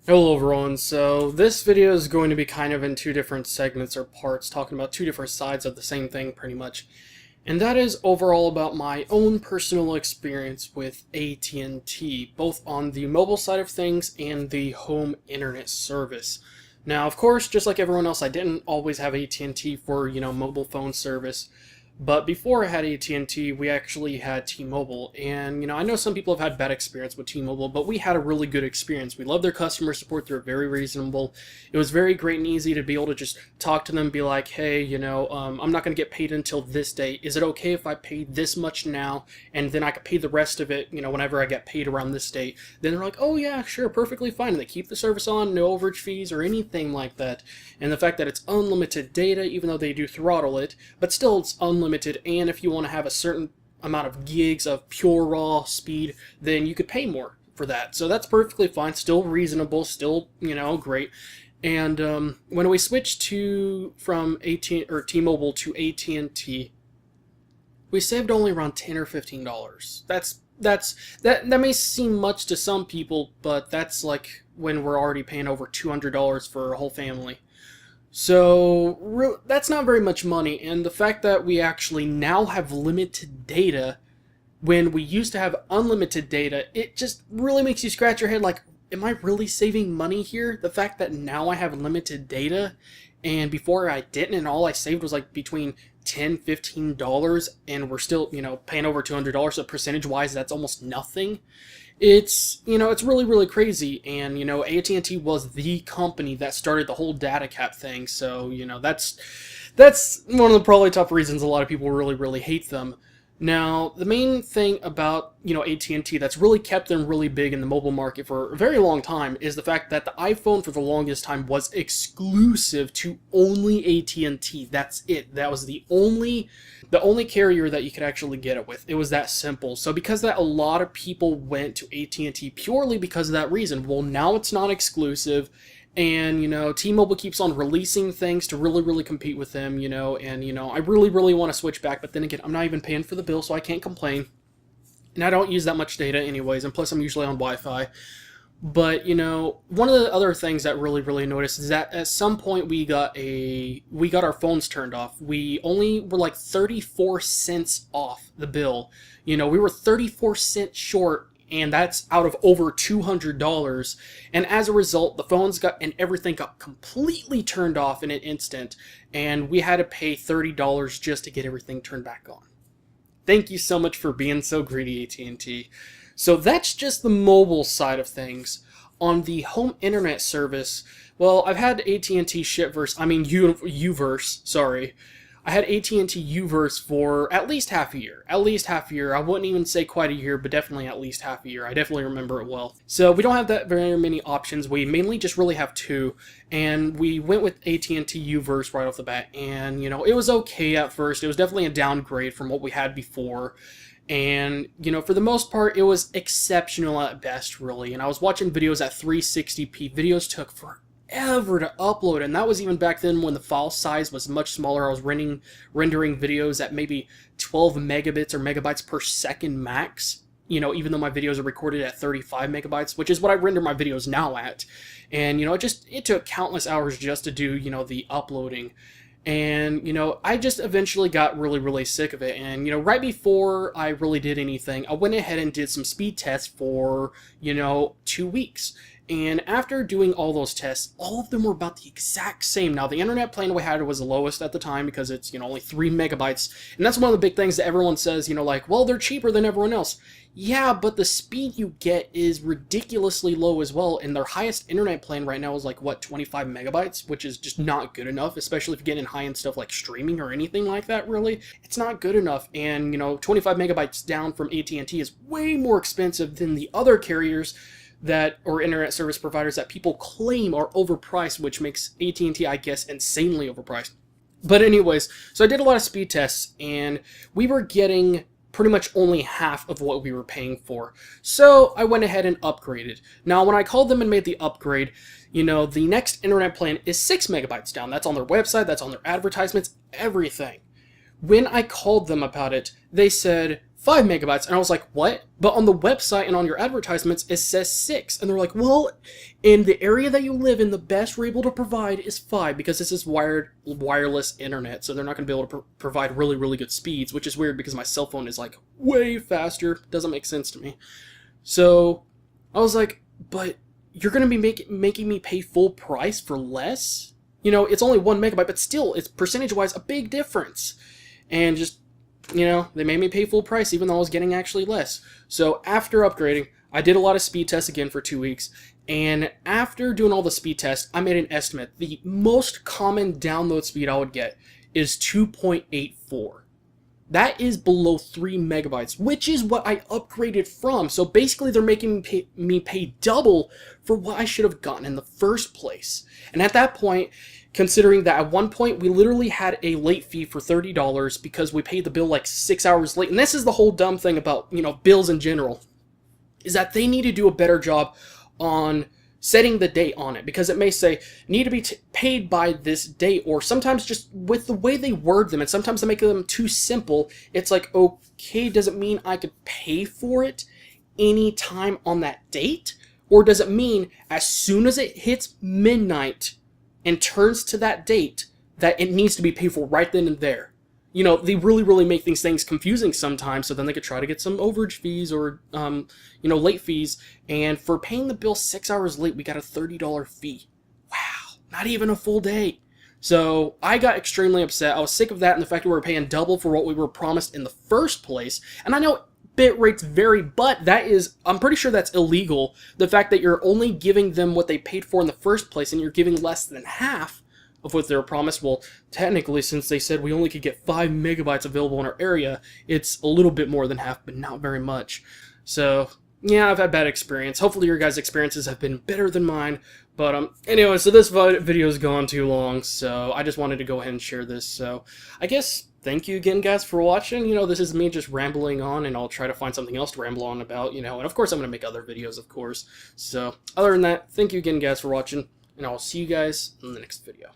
Hello everyone, so this video is going to be kind of in two different segments or parts, talking about two different sides of the same thing pretty much. And that is overall about my own personal experience with AT&T, both on the mobile side of things and the home internet service. Now, of course, just like everyone else, I didn't always have AT&T for, mobile phone service. But before I had AT&T, we actually had T-Mobile, and I know some people have had bad experience with T-Mobile, but we had a really good experience. We loved their customer support; they're very reasonable. It was very great and easy to be able to just talk to them, be like, "Hey, I'm not going to get paid until this day. Is it okay if I pay this much now, and then I could pay the rest of it, whenever I get paid around this date?" Then they're like, "Oh yeah, sure, perfectly fine." And they keep the service on, no overage fees or anything like that. And the fact that it's unlimited data, even though they do throttle it, but still it's unlimited. And if you want to have a certain amount of gigs of pure raw speed, then you could pay more for that. So that's perfectly fine, still reasonable, still great. And when we switched from T-Mobile to AT&T, we saved only around $10 or $15. That may seem much to some people, but that's like when we're already paying over $200 for a whole family. So that's not very much money, and the fact that we actually now have limited data when we used to have unlimited data, it just really makes you scratch your head like, am I really saving money here? The fact that now I have limited data, and before I didn't, and all I saved was like between $10–15, and we're still, paying over $200, so percentage-wise, that's almost nothing. It's really crazy, and AT&T was the company that started the whole data cap thing, so that's one of the probably top reasons a lot of people really hate them. Now, the main thing about AT&T that's really kept them really big in the mobile market for a very long time is the fact that the iPhone for the longest time was exclusive to only AT&T. That's it. That was the only carrier that you could actually get it with. It was that simple. So because of that, a lot of people went to AT&T purely because of that reason. Well, now it's not exclusive, and T-Mobile keeps on releasing things to really compete with them, and I really want to switch back, but then again, I'm not even paying for the bill, so I can't complain. And I don't use that much data anyways, and plus I'm usually on Wi-Fi. But one of the other things that really noticed is that at some point we got our phones turned off. We only were like 34 cents off the bill. We were 34 cents short, and that's out of over $200. And as a result, the phones and everything got completely turned off in an instant, and we had to pay $30 just to get everything turned back on. Thank you so much for being so greedy, AT&T. So that's just the mobile side of things. On the home internet service, well, I've had AT&T Uverse, sorry. I had AT&T Uverse for at least half a year. At least half a year. I wouldn't even say quite a year, but definitely at least half a year. I definitely remember it well. So we don't have that very many options. We mainly just really have two. And we went with AT&T Uverse right off the bat. And, it was okay at first. It was definitely a downgrade from what we had before. And, for the most part, it was exceptional at best, really. And I was watching videos at 360p. Videos took forever to upload, and that was even back then when the file size was much smaller. I was rendering videos at maybe 12 megabits or megabytes per second max, even though my videos are recorded at 35 megabytes, which is what I render my videos now at. And, it took countless hours just to do, the uploading. And, I just eventually got really sick of it. And, right before I really did anything, I went ahead and did some speed tests for, 2 weeks. And after doing all those tests, all of them were about the exact same. Now, the internet plan we had was the lowest at the time because it's, only 3 megabytes. And that's one of the big things that everyone says, like, well, they're cheaper than everyone else. Yeah, but the speed you get is ridiculously low as well. And their highest internet plan right now is like, what, 25 megabytes? Which is just not good enough, especially if you're getting high-end stuff like streaming or anything like that, really. It's not good enough. And, 25 megabytes down from AT&T is way more expensive than the other carriers or internet service providers that people claim are overpriced, which makes AT&T, I guess, insanely overpriced. But anyways, so I did a lot of speed tests, and we were getting pretty much only half of what we were paying for. So I went ahead and upgraded. Now, when I called them and made the upgrade, the next internet plan is 6 megabytes down. That's on their website, that's on their advertisements, everything. When I called them about it, they said 5 megabytes. And I was like, what? But on the website and on your advertisements, it says 6. And they're like, well, in the area that you live in, the best we're able to provide is 5 because this is wireless internet. So they're not going to be able to provide really, really good speeds, which is weird because my cell phone is like way faster. Doesn't make sense to me. So I was like, but you're going to be making me pay full price for less? You know, it's only 1 megabyte, but still, it's percentage-wise a big difference. And just, you know, they made me pay full price even though I was getting actually less. So after upgrading, I did a lot of speed tests again for 2 weeks. And after doing all the speed tests, I made an estimate. The most common download speed I would get is 2.84. That is below 3 megabytes, which is what I upgraded from. So basically, they're making me pay double for what I should have gotten in the first place. And at that point, considering that at one point, we literally had a late fee for $30 because we paid the bill like 6 hours late. And this is the whole dumb thing about, you know, bills in general, is that they need to do a better job on setting the date on it, because it may say need to be paid by this date, or sometimes just with the way they word them, and sometimes they make them too simple. It's like, okay, does it mean I could pay for it any time on that date, or does it mean as soon as it hits midnight and turns to that date that it needs to be paid for right then and there? You know, they really, really make these things confusing sometimes, so then they could try to get some overage fees or, you know, late fees. And for paying the bill 6 hours late, we got a $30 fee. Wow, not even a full day. So I got extremely upset. I was sick of that and the fact that we were paying double for what we were promised in the first place. And I know bit rates vary, but that is, I'm pretty sure that's illegal. The fact that you're only giving them what they paid for in the first place and you're giving less than half of what they were promised. Well, technically, since they said we only could get 5 megabytes available in our area, it's a little bit more than half, but not very much. So, yeah, I've had bad experience. Hopefully your guys' experiences have been better than mine. But, anyway, so this video's gone too long, so I just wanted to go ahead and share this. So, I guess, thank you again, guys, for watching. You know, this is me just rambling on, and I'll try to find something else to ramble on about, you know. And, of course, I'm going to make other videos, of course. So, other than that, thank you again, guys, for watching, and I'll see you guys in the next video.